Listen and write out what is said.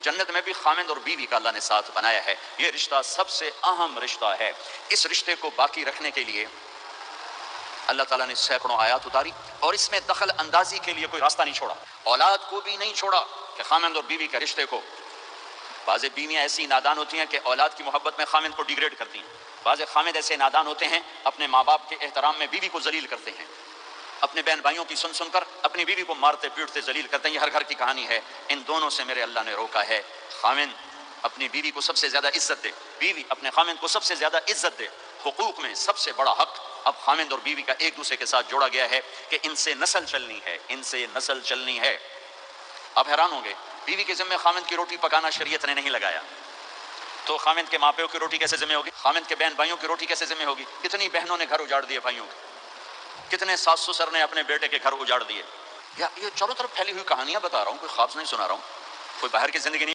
جنت میں بھی خامند اور بیوی کا اللہ نے ساتھ بنایا ہے. یہ رشتہ سب سے اہم رشتہ ہے. اس رشتے کو باقی رکھنے کے لیے اللہ تعالیٰ نے سینکڑوں آیات اتاری اور اس میں دخل اندازی کے لیے کوئی راستہ نہیں چھوڑا. اولاد کو بھی نہیں چھوڑا کہ خامند اور بیوی کے رشتے کو. بعض بیویاں ایسی نادان ہوتی ہیں کہ اولاد کی محبت میں خامند کو ڈیگریڈ کرتی ہیں. بعض خامد ایسے نادان ہوتے ہیں اپنے ماں باپ کے احترام میں بیوی کو ذلیل کرتے ہیں. اپنے بہن بھائیوں کی سن کر اپنی بیوی کو مارتے پیٹتے ذلیل کرتے ہیں. یہ ہر گھر کی کہانی ہے. ان دونوں سے میرے اللہ نے روکا ہے. خامند اپنی بیوی کو سب سے زیادہ عزت دے, بیوی اپنے خامند کو سب سے زیادہ عزت دے. حقوق میں سب سے بڑا حق اب خامند اور بیوی کا ایک دوسرے کے ساتھ جوڑا گیا ہے کہ ان سے نسل چلنی ہے, ان سے نسل چلنی ہے. آپ حیران ہوں گے, بیوی کے ذمہ خامند کی روٹی پکانا شریعت نے نہیں لگایا, تو خامند کے ماں پیو کی روٹی کیسے ذمہ ہوگی؟ خامند کے بہن بھائیوں کی روٹی کیسے ذمہ ہوگی؟ کتنی بہنوں نے گھر اجاڑ دیے بھائیوں کے, کتنے ساس سسر نے اپنے بیٹے کے گھر اجاڑ دیے. یہ چاروں طرف پھیلی ہوئی کہانیاں بتا رہا ہوں, کوئی خواب نہیں سنا رہا ہوں, کوئی باہر کی زندگی نہیں.